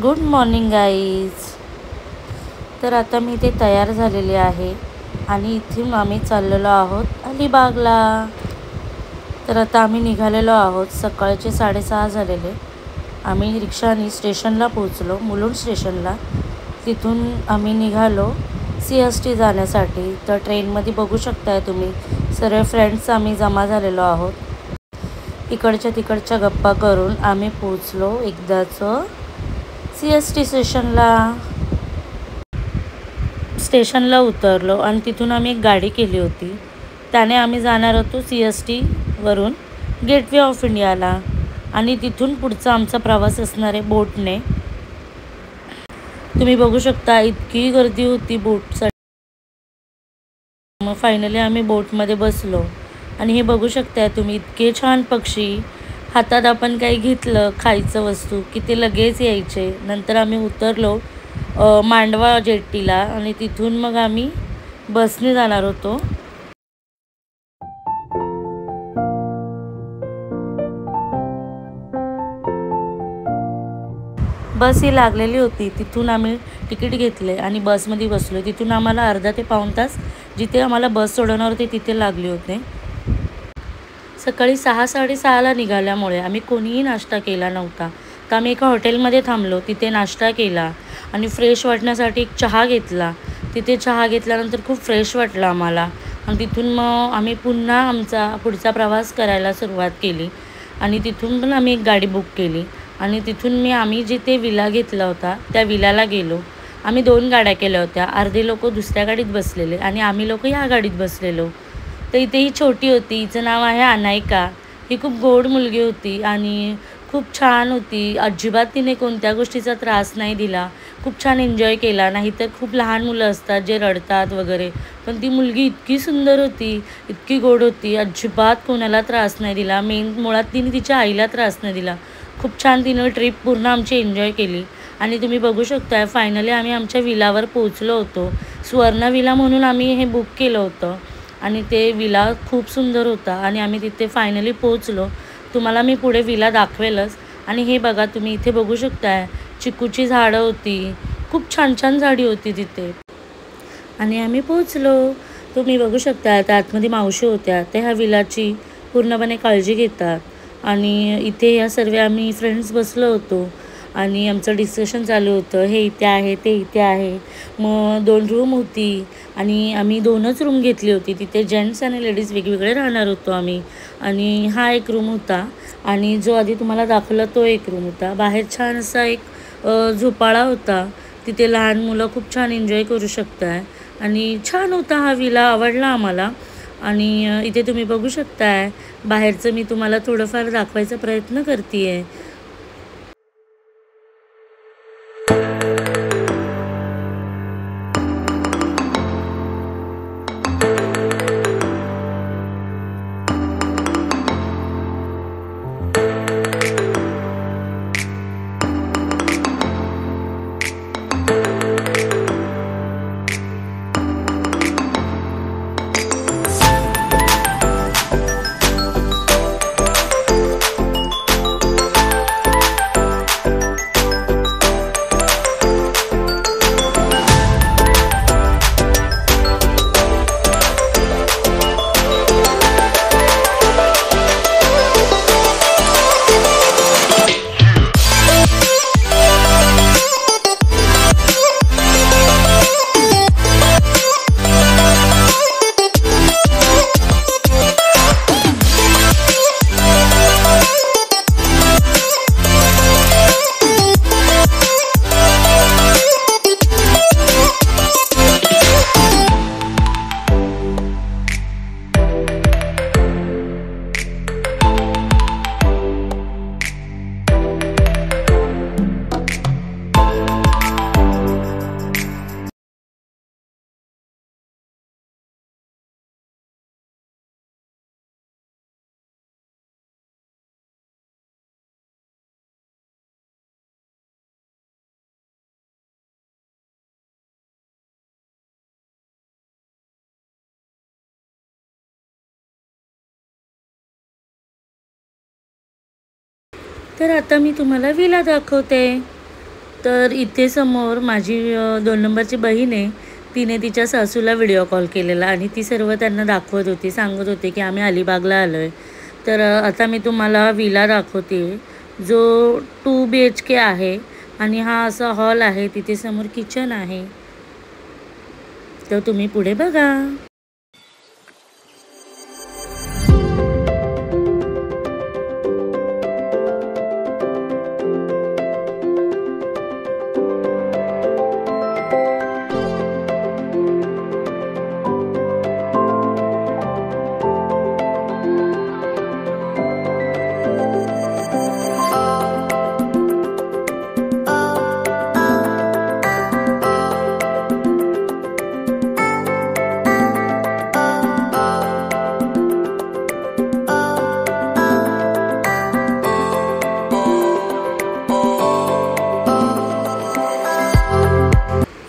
Good morning guys. तर आता मी इथे तयार झालेले आहे आणि इथून आम्ही चाललेलो आहोत अलिबागला. तर आता आम्ही निघालेलो आहोत. सकाळचे 6:30 झालेले. आम्ही रिक्षाने स्टेशनला पोहोचलो, मुलुंड स्टेशनला. तिथून आम्ही निघालो CST जाण्यासाठी. तर ट्रेनमध्ये बघू शकताय तुम्ही सर्व फ्रेंड्स आम्ही जमा झालेलो आहोत. इकडच्या तिकडच्या गप्पा करून आम्ही पोहोचलो एकदाचं CST स्टेशनला उतरलो आणि तिथून आम्ही एक गाडी केली होती. त्याने आम्ही जाणार होतो CST वरून गेटवे ऑफ इंडियाला आणि तिथून पुढचा आमचा प्रवास असणार आहे बोटने. तुम्ही बघू शकता इतकी गर्दी होती बोटसाठी. मग फायनली आम्ही बोटमध्ये बसलो आणि हे बघू शकता तुम्ही इतके छान पक्षी. हातात आपण काही घेतलं खायचं वस्तू की ते लगेच यायचे. नंतर आम्ही उतरलो मांडवा जेट्टीला आणि तिथून मग आम्ही बसने जाणार होतो. बस ही लागलेली होती. तिथून आम्ही तिकीट घेतले आणि बसमध्ये बसलो. तिथून आम्हाला अर्धा ते पाऊण तास जिथे आम्हाला बस सोडवणार होते तिथे लागले होते. सकाळी 6:30 निघाल्यामुळे आम्ही कोणीही नाश्ता केला नव्हता. तर आम्ही एका हॉटेलमध्ये थांबलो. तिथे नाश्ता केला आणि फ्रेश वाटण्यासाठी एक चहा घेतला. तिथे चहा घेतल्यानंतर खूप फ्रेश वाटलं आम्हाला आणि तिथून मग आम्ही पुन्हा आमचा पुढचा प्रवास करायला सुरुवात केली आणि तिथून पण आम्ही एक गाडी बुक केली आणि तिथून आम्ही जिथे विला घेतला होता त्या विलाला गेलो. आम्ही 2 गाड्या केल्या होत्या. अर्धे लोक दुसऱ्या गाडीत बसलेले आणि आम्ही लोक ह्या गाडीत बसलेलो. तर इथे ही छोटी होती, हिचं नाव आहे अनायका. ही खूप गोड मुलगी होती आणि खूप छान होती. अजिबात तिने कोणत्या गोष्टीचा त्रास नाही दिला. खूप छान एन्जॉय केला. नाही तर खूप लहान मुलं असतात जे रडतात वगैरे, पण ती मुलगी इतकी सुंदर होती, इतकी गोड होती, अजिबात कोणाला त्रास नाही दिला. मुळात तिने तिच्या आईला त्रास नाही दिला. खूप छान तिनं ट्रिप पूर्ण आमची एन्जॉय केली आणि तुम्ही बघू शकता फायनली आम्ही आमच्या विलावर पोहोचलो होतो. स्वर्ण विला म्हणून आम्ही हे बुक केलं होतं आणि ते विला खूप सुंदर होता आणि आम्ही तिथे फायनली पोहोचलो. तुम्हाला मी पुढे विला दाखवेलच. आणि हे बघा तुम्ही इथे बघू शकताय चिकूची झाडं होती. खूप छान छान झाडी होती तिथे आणि आम्ही पोहोचलो. तुम्ही बघू शकता त्या आतमध्ये मावशी होत्या. त्या ह्या विलाची पूर्णपणे काळजी घेतात आणि इथे या सर्व आम्ही फ्रेंड्स बसलो होतो आणि आमचं डिस्कशन चालू होतं. हे इथे आहे, ते इथे आहे. मग 2 रूम होती आणि आम्ही 2च रूम घेतली होती. तिथे जेंट्स आणि लेडीज वेगवेगळे राहणार होतो आम्ही. आणि हा एक रूम होता आणि जो आधी तुम्हाला दाखवला तो एक रूम होता. बाहेर छान असा एक झोपाळा होता. तिथे लहान मुलं खूप छान एन्जॉय करू शकताय आणि छान होता हा विला, आवडला आम्हाला. आणि इथे तुम्ही बघू शकताय बाहेरचं मी तुम्हाला थोडंफार दाखवायचा प्रयत्न करते आहे. तर आता मी तुम्हाला विला दाखवते. तर इथे समोर माझी 2 नंबरची बहीण आहे. तिने तिच्या सासूला व्हिडिओ कॉल केलेला आणि ती सर्व त्यांना दाखवत होती, सांगत होते की आम्ही अलिबागला आलो आहे. तर आता मी तुम्हाला विला दाखवते जो 2 BHK आहे आणि हा असा हॉल आहे. तिथे समोर किचन आहे. तर तुम्ही पुढे बघा.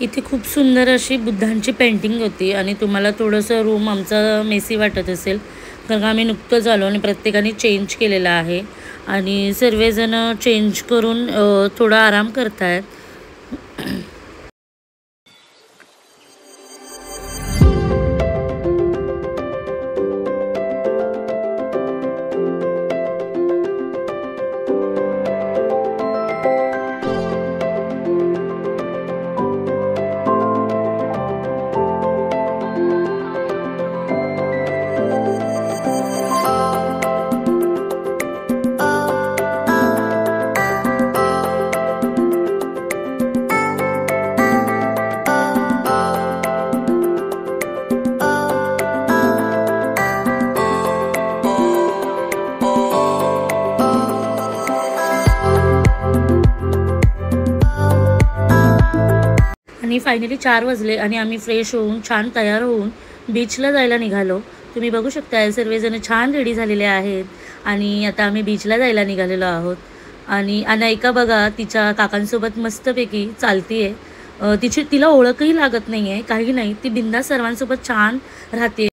इथे खूप सुंदर अशी बुद्धांची पेंटिंग होती आणि तुम्हाला थोडंसं रूम आमचा मेसी वाटत असेल कारण आम्ही नुकतंच आलो आणि प्रत्येकाने चेंज केलेला आहे आणि सर्वजण चेंज करून थोडा आराम करतायत. आणि फायनली 4 वाजले आणि आम्ही फ्रेश होऊन छान तयार होऊन बीचला जायला निघालो. तुम्ही बघू शकता सर्वजण छान रेडी झालेले आहेत आणि आता आम्ही बीचला जायला निघालेलो आहोत. आणि अनायका बघा तिच्या काकांसोबत मस्तपैकी चालतीये. तिला ओळखही लागत नाही आहे, काही नाही, ती बिंदास सर्वांसोबत छान राहते.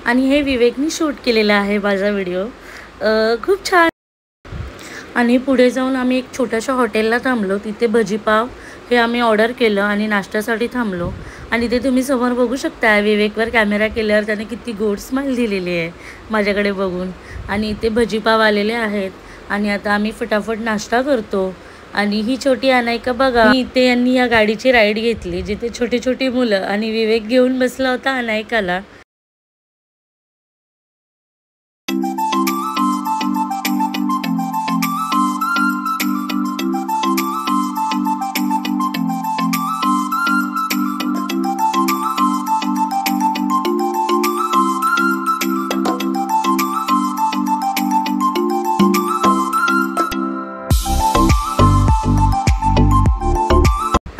आणि हे विवेकनी शूट केलेलं आहे माझा व्हिडिओ. खूप छान. आणि पुढे जाऊन आम्ही एक छोट्याशा हॉटेलला थांबलो. तिथे भजीपाव हे आम्ही ऑर्डर केलं आणि नाश्त्यासाठी थांबलो. आणि ते तुम्ही समोर बघू शकता विवेकवर कॅमेरा केल्यावर त्याने किती गोड स्माईल दिलेली आहे माझ्याकडे बघून. आणि इथे भजीपाव आलेले आहेत आणि आता आम्ही फटाफट नाश्ता करतो. आणि ही छोटी अनायका बघा इथे यांनी या गाडीची राईड घेतली जिथे छोटी छोटी मुलं आणि विवेक घेऊन बसला होता अनायकाला.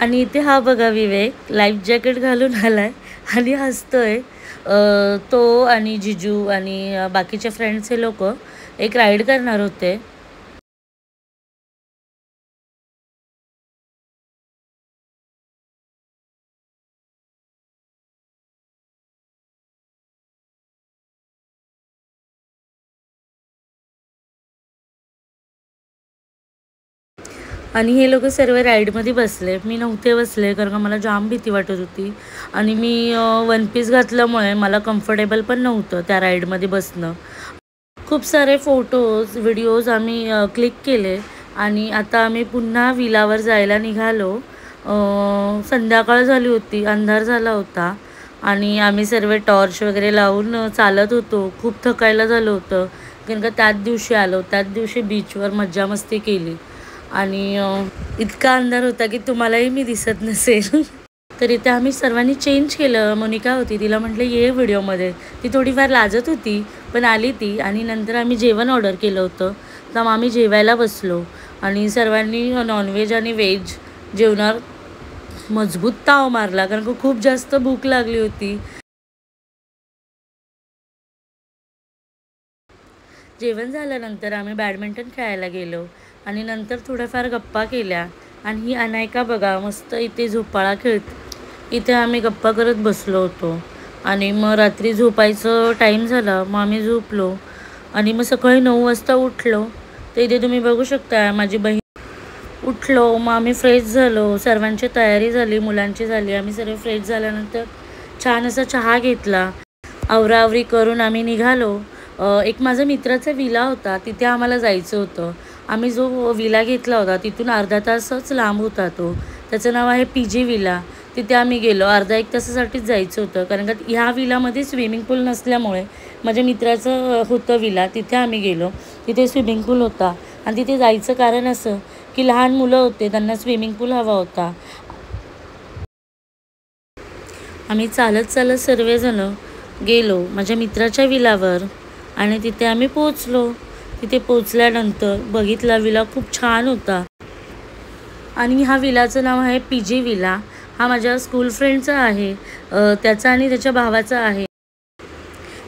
आणि इथे हा बघा विवेक लाईफ जॅकेट घालून आलाय आणि हसतोय. तो आणि जिजू आणि बाकीचे फ्रेंड्स हे लोक एक राईड करणार होते. आणि हे लोक सर्व राईडमध्ये बसले. मी नव्हते बसले कारण का मला जाम भीती वाटत होती आणि मी 1 पीस घातल्यामुळे मला कम्फर्टेबल पण नव्हतं त्या राईडमध्ये बसणं. खूप सारे फोटोज व्हिडिओज आम्ही क्लिक केले आणि आता आम्ही पुन्हा विलावर जायला निघालो. संध्याकाळ झाली होती, अंधार झाला होता आणि आम्ही सर्व टॉर्च वगैरे लावून चालत होतो. खूप थकायला झालं होतं कारण का त्याच दिवशी आलो, त्याच दिवशी बीचवर मज्जा मस्ती केली आणि इतका अंधार होता की तुम्हालाही मी दिसत नसेल. तर इथे आम्ही सर्वांनी चेंज केलं. मोनिका होती, तिला म्हटलं ये व्हिडिओमध्ये. ती थोडीफार लाजत होती पण आली ती. आणि नंतर आम्ही जेवण ऑर्डर केलं होतं तर आम्ही जेवायला बसलो आणि सर्वांनी नॉनव्हेज आणि व्हेज जेवणावर मजबूत ताव मारला कारण खूप जास्त भूक लागली होती. जेवण झाल्यानंतर आम्ही बॅडमिंटन खेळायला गेलो आणि नंतर थोड्याफार गप्पा केल्या. आणि ही अनायका बघा मस्त इथे झोपाळा खेळते. इथे आम्ही गप्पा करत बसलो होतो आणि मग रात्री झोपायचं टाईम झाला, मग आम्ही झोपलो आणि मग सकाळी 9 वाजता उठलो. तर इथे तुम्ही बघू शकता माझी बहीण उठलो, मग आम्ही फ्रेश झालो, सर्वांची तयारी झाली, मुलांची झाली. आम्ही सर्व फ्रेश झाल्यानंतर छान असा चहा घेतला. आवराआवरी करून आम्ही निघालो. एक माझा मित्राचा विला होता, तिथे आम्हाला जायचं होतं. आम्ही जो विला घेतला होता तिथून अर्धा तासच लांब होता तो. त्याचं नाव आहे PG विला. तिथे आम्ही गेलो. अर्धा एक तासासाठीच जायचं होतं, कारण का ह्या विलामध्ये स्विमिंग पूल नसल्यामुळे माझ्या मित्राचं होतं विला, तिथे आम्ही गेलो. तिथे स्विमिंग पूल होता आणि तिथे जायचं कारण असं की लहान मुलं होते, त्यांना स्विमिंग पूल हवा होता. आम्ही चालत चालत सर्वजणं गेलो माझ्या मित्राच्या विलावर आणि तिथे आम्ही पोचलो. तिथे पोचल्यानंतर बघितला विला खूप छान होता आणि ह्या विलाचं नाव आहे PG विला. हा माझ्या स्कूल फ्रेंडचा आहे, त्याचा आणि त्याच्या भावाचा आहे.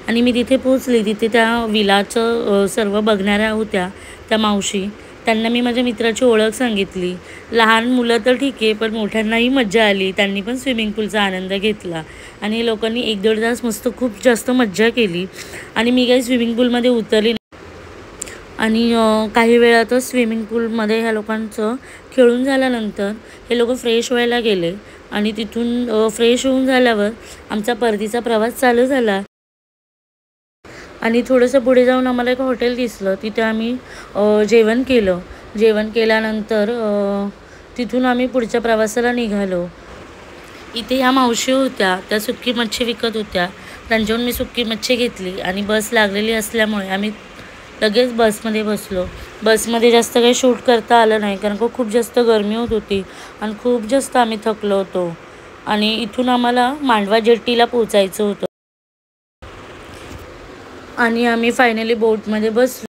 आणि मी तिथे पोचली. तिथे त्या विलाचं सर्व बघणाऱ्या होत्या त्या मावशी. त्यांना मी माझ्या मित्राची ओळख सांगितली. लहान मुलं तर ठीक आहे, पण मोठ्यांनाही मज्जा आली. त्यांनी पण स्विमिंग पूलचा आनंद घेतला आणि लोकांनी 1-1.5 तास मस्त खूप जास्त मज्जा केली. आणि मी काही स्विमिंग पूलमध्ये उतरली आणि काही वेळातच स्विमिंग पूलमध्ये ह्या लोकांचं खेळून झाल्यानंतर हे लोक फ्रेश व्हायला गेले आणि तिथून फ्रेश होऊन झाल्यावर आमचा परतीचा प्रवास चालू झाला. आणि थोडंसं पुढे जाऊन आम्हाला एक हॉटेल दिसलं. तिथे आम्ही जेवण केलं. जेवण केल्यानंतर तिथून आम्ही पुढच्या प्रवासाला निघालो. इथे ह्या मावशी होत्या, त्या सुकी मच्छी विकत होत्या. त्यांच्याहून मी सुकी मच्छी घेतली आणि बस लागलेली असल्यामुळे आम्ही लगेच बसमध्ये बसलो. बसमध्ये जास्त काही शूट करता आलं नाही, कारण का खूप जास्त गरमी होत होती आणि खूप जास्त आम्ही थकलो होतो. आणि इथून आम्हाला मांडवा जेट्टीला पोचायचं होतं आणि आम्ही फायनली बोटमध्ये बसलो.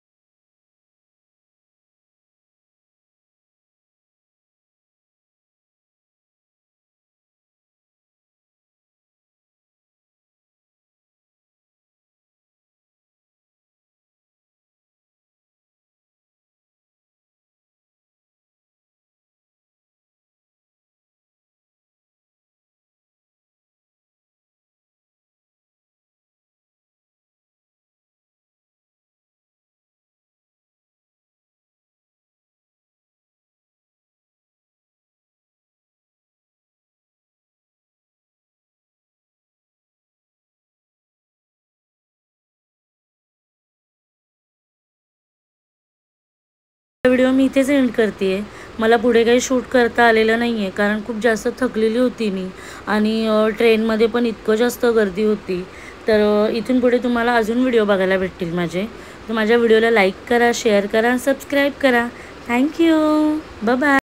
व्हिडिओ मी इथेच एंड करते आहे. मला पुढे काही शूट करता आलेलं नाही आहे, कारण खूप जास्त थकलेली होती मी आणि ट्रेनमध्ये पण इतकं जास्त गर्दी होती. तर इथून पुढे तुम्हाला अजून व्हिडिओ बघायला भेटतील माझे. तर माझ्या व्हिडिओला लाईक करा, शेअर करा, सबस्क्राईब करा. थँक्यू. Bye bye.